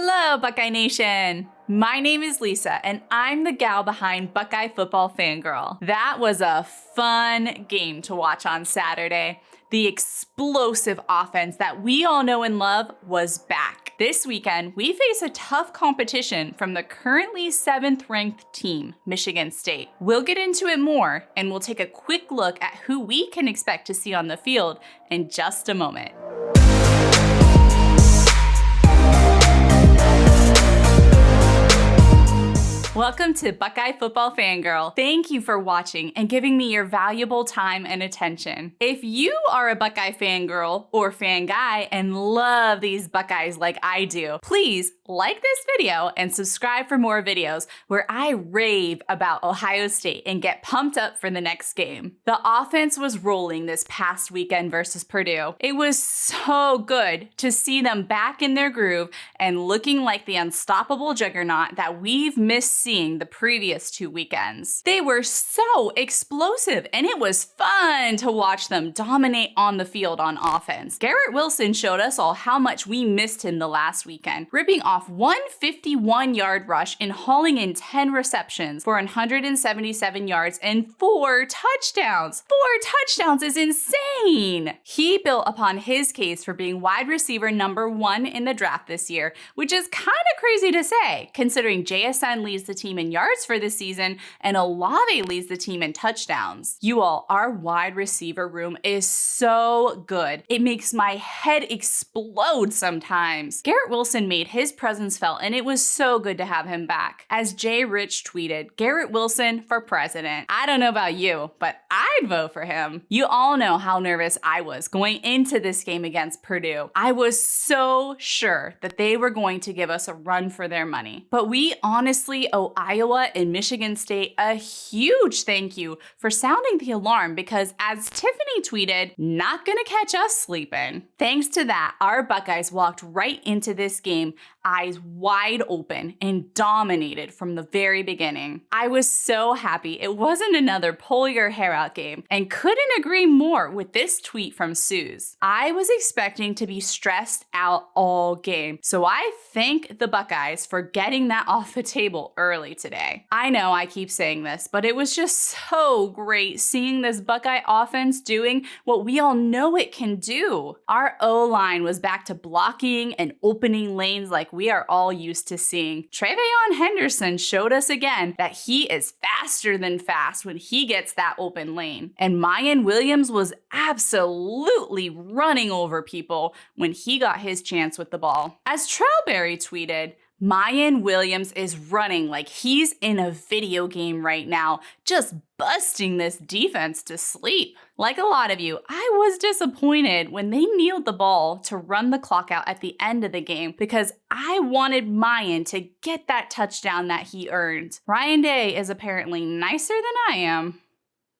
Hello, Buckeye Nation! My name is Lisa, and I'm the gal behind Buckeye Football Fangirl. That was a fun game to watch on Saturday. The explosive offense that we all know and love was back. This weekend, we face a tough competition from the currently 7th ranked team, Michigan State. We'll get into it more, and we'll take a quick look at who we can expect to see on the field in just a moment. Welcome to Buckeye Football Fangirl. Thank you for watching and giving me your valuable time and attention. If you are a Buckeye fangirl or fan guy and love these Buckeyes like I do, please like this video and subscribe for more videos where I rave about Ohio State and get pumped up for the next game. The offense was rolling this past weekend versus Purdue. It was so good to see them back in their groove and looking like the unstoppable juggernaut that we've missed seeing the previous 2 weekends. They were so explosive, and it was fun to watch them dominate on the field on offense. Garrett Wilson showed us all how much we missed him the last weekend, ripping off one 51-yard rush and hauling in 10 receptions for 177 yards and 4 touchdowns. 4 touchdowns is insane! He built upon his case for being wide receiver number 1 in the draft this year, which is kind of crazy to say, considering JSN leads the team in yards for this season and Olave leads the team in touchdowns. You all, our wide receiver room is so good. It makes my head explode sometimes. Garrett Wilson made his presence felt, and it was so good to have him back. As Jay Rich tweeted, Garrett Wilson for president. I don't know about you, but I'd vote for him. You all know how nervous I was going into this game against Purdue. I was so sure that they were going to give us a run for their money. But we honestly owe Iowa and Michigan State a huge thank you for sounding the alarm because, as Tiffany tweeted, not gonna catch us sleeping. Thanks to that, our Buckeyes walked right into this game eyes wide open and dominated from the very beginning. I was so happy it wasn't another pull your hair out game and couldn't agree more with this tweet from Suze. I was expecting to be stressed out all game, so I thank the Buckeyes for getting that off the table early today. I know I keep saying this, but it was just so great seeing this Buckeye offense doing what we all know it can do. Our O-line was back to blocking and opening lanes like we are all used to seeing. TreVeyon Henderson showed us again that he is faster than fast when he gets that open lane. And Miyan Williams was absolutely running over people when he got his chance with the ball. As Trailberry tweeted, Miyan Williams is running like he's in a video game right now, just busting this defense to sleep. Like a lot of you, I was disappointed when they kneeled the ball to run the clock out at the end of the game because I wanted Miyan to get that touchdown that he earned. Ryan Day is apparently nicer than I am.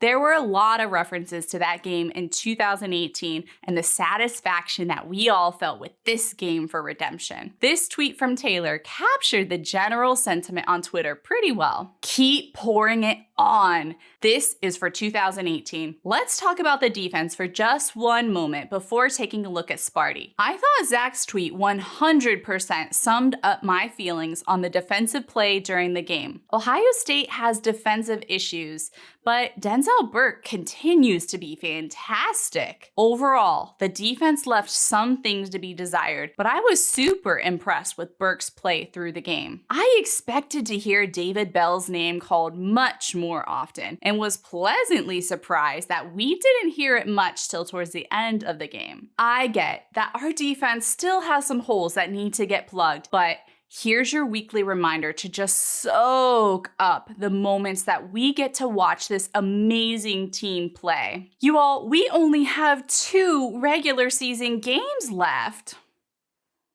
There were a lot of references to that game in 2018 and the satisfaction that we all felt with this game for redemption. This tweet from Taylor captured the general sentiment on Twitter pretty well. Keep pouring it on. This is for 2018. Let's talk about the defense for just one moment before taking a look at Sparty. I thought Zach's tweet 100% summed up my feelings on the defensive play during the game. Ohio State has defensive issues, but Denzel Burke continues to be fantastic. Overall, the defense left some things to be desired, but I was super impressed with Burke's play through the game. I expected to hear David Bell's name called much more often and was pleasantly surprised that we didn't hear it much till towards the end of the game. I get that our defense still has some holes that need to get plugged, but here's your weekly reminder to just soak up the moments that we get to watch this amazing team play. You all, we only have 2 regular season games left.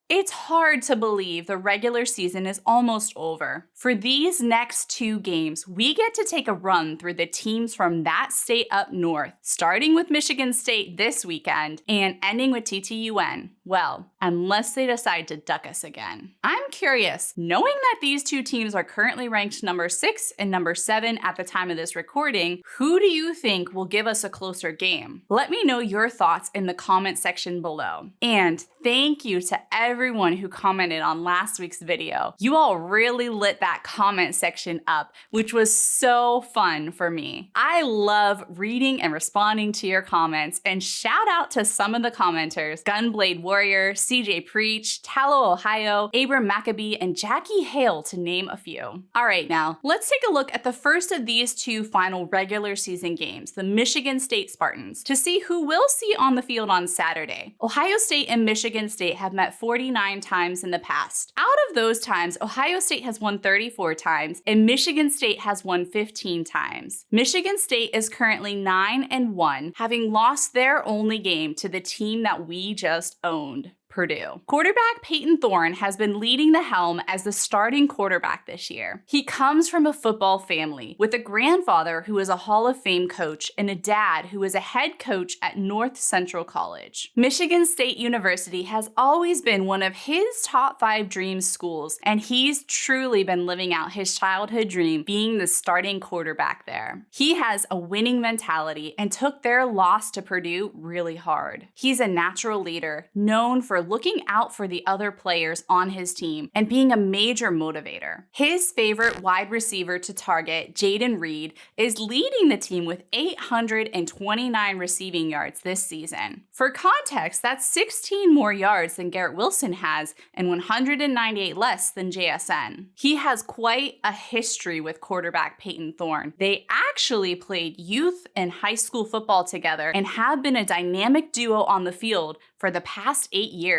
It's hard to believe the regular season is almost over. For these next 2 games, we get to take a run through the teams from that state up north, starting with Michigan State this weekend and ending with TTUN. Well, unless they decide to duck us again. I'm curious, knowing that these two teams are currently ranked number 6 and number 7 at the time of this recording, who do you think will give us a closer game? Let me know your thoughts in the comment section below. And thank you to everyone who commented on last week's video. You all really lit that comment section up, which was so fun for me. I love reading and responding to your comments, and shout out to some of the commenters: Gunblade Warrior, CJ Preach, Tallow Ohio, Abram Maccabee, and Jackie Hale, to name a few. All right, now let's take a look at the first of these two final regular season games, the Michigan State Spartans, to see who we'll see on the field on Saturday. Ohio State and Michigan State have met 49 times in the past. Out of those times, Ohio State has won 34 times and Michigan State has won 15 times. Michigan State is currently 9-1, having lost their only game to the team that we just owned, Purdue. Quarterback Peyton Thorne has been leading the helm as the starting quarterback this year. He comes from a football family with a grandfather who is a Hall of Fame coach and a dad who is a head coach at North Central College. Michigan State University has always been one of his top 5 dream schools, and he's truly been living out his childhood dream being the starting quarterback there. He has a winning mentality and took their loss to Purdue really hard. He's a natural leader, known for looking out for the other players on his team and being a major motivator. His favorite wide receiver to target, Jaden Reed, is leading the team with 829 receiving yards this season. For context, that's 16 more yards than Garrett Wilson has and 198 less than JSN. He has quite a history with quarterback Peyton Thorne. They actually played youth and high school football together and have been a dynamic duo on the field for the past 8 years.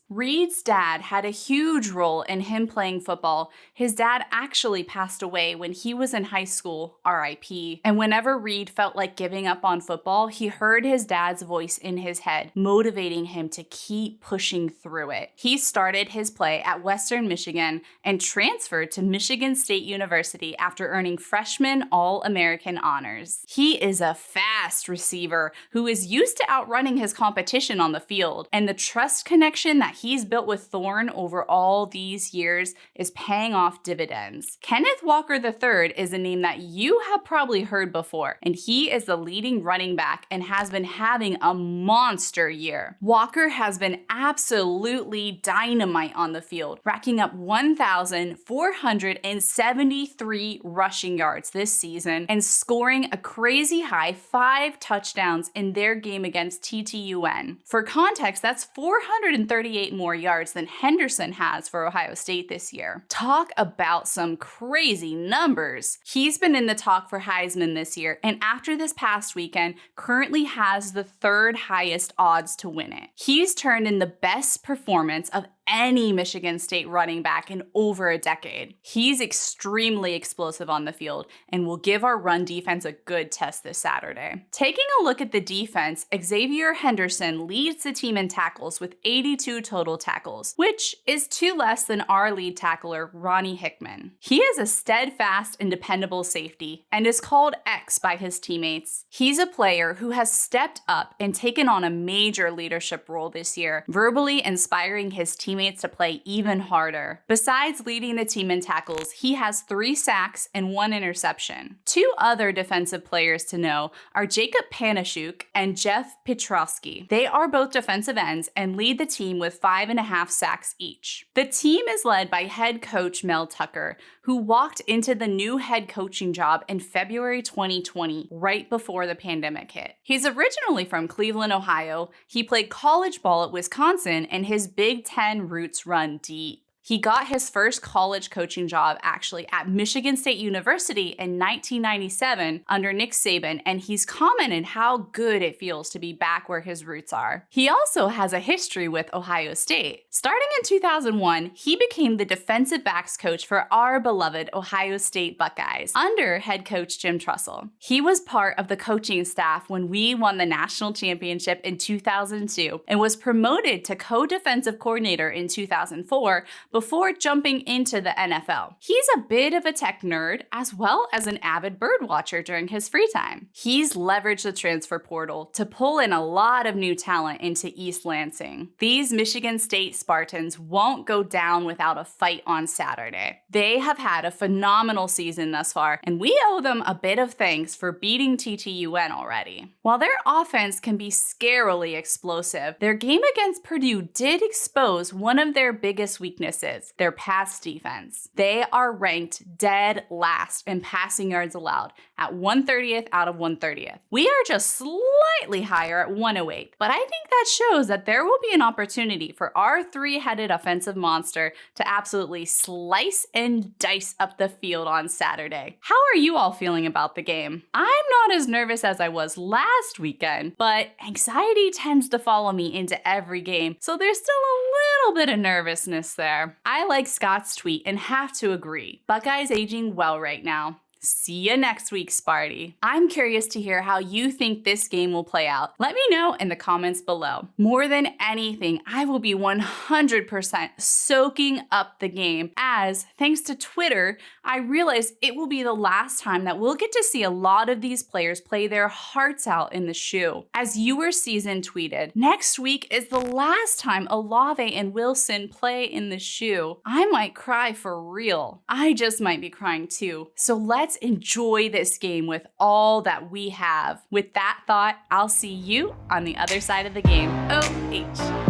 Reed's dad had a huge role in him playing football. His dad actually passed away when he was in high school, RIP. And whenever Reed felt like giving up on football, he heard his dad's voice in his head, motivating him to keep pushing through it. He started his play at Western Michigan and transferred to Michigan State University after earning freshman All-American honors. He is a fast receiver who is used to outrunning his competition on the field, and the trust connection that he's built with Thorne over all these years is paying off dividends. Kenneth Walker III is a name that you have probably heard before, and he is the leading running back and has been having a monster year. Walker has been absolutely dynamite on the field, racking up 1,473 rushing yards this season and scoring a crazy high 5 touchdowns in their game against TTUN. For context, that's 438 more yards than Henderson has for Ohio State this year. Talk about some crazy numbers. He's been in the talk for Heisman this year, and after this past weekend, currently has the 3rd highest odds to win it. He's turned in the best performance of any Michigan State running back in over a decade. He's extremely explosive on the field and will give our run defense a good test this Saturday. Taking a look at the defense, Xavier Henderson leads the team in tackles with 82 total tackles, which is 2 less than our lead tackler, Ronnie Hickman. He is a steadfast and dependable safety and is called X by his teammates. He's a player who has stepped up and taken on a major leadership role this year, verbally inspiring his teammates to play even harder. Besides leading the team in tackles, he has 3 sacks and 1 interception. 2 other defensive players to know are Jacob Panashuk and Jeff Pietrowski. They are both defensive ends and lead the team with 5.5 sacks each. The team is led by head coach Mel Tucker, who walked into the new head coaching job in February 2020, right before the pandemic hit. He's originally from Cleveland, Ohio. He played college ball at Wisconsin, and his Big Ten roots run deep. He got his first college coaching job actually at Michigan State University in 1997 under Nick Saban, and he's commented how good it feels to be back where his roots are. He also has a history with Ohio State. Starting in 2001, he became the defensive backs coach for our beloved Ohio State Buckeyes under head coach Jim Trussell. He was part of the coaching staff when we won the national championship in 2002 and was promoted to co-defensive coordinator in 2004 before jumping into the NFL. He's a bit of a tech nerd as well as an avid bird watcher during his free time. He's leveraged the transfer portal to pull in a lot of new talent into East Lansing. These Michigan State Spartans won't go down without a fight on Saturday. They have had a phenomenal season thus far, and we owe them a bit of thanks for beating TTUN already. While their offense can be scarily explosive, their game against Purdue did expose one of their biggest weaknesses, their pass defense. They are ranked dead last in passing yards allowed at 130th out of 130th. We are just slightly higher at 108, but I think that shows that there will be an opportunity for our three-headed offensive monster to absolutely slice and dice up the field on Saturday. How are you all feeling about the game? I'm not as nervous as I was last weekend, but anxiety tends to follow me into every game, so there's still a little bit of nervousness there. I like Scott's tweet and have to agree. Buckeyes aging well right now. See you next week, Sparty. I'm curious to hear how you think this game will play out. Let me know in the comments below. More than anything, I will be 100% soaking up the game as, thanks to Twitter, I realize it will be the last time that we'll get to see a lot of these players play their hearts out in the shoe. As Your Season tweeted, next week is the last time Olave and Wilson play in the shoe. I might cry for real. I just might be crying too. So let's enjoy this game with all that we have. With that thought, I'll see you on the other side of the game. OH.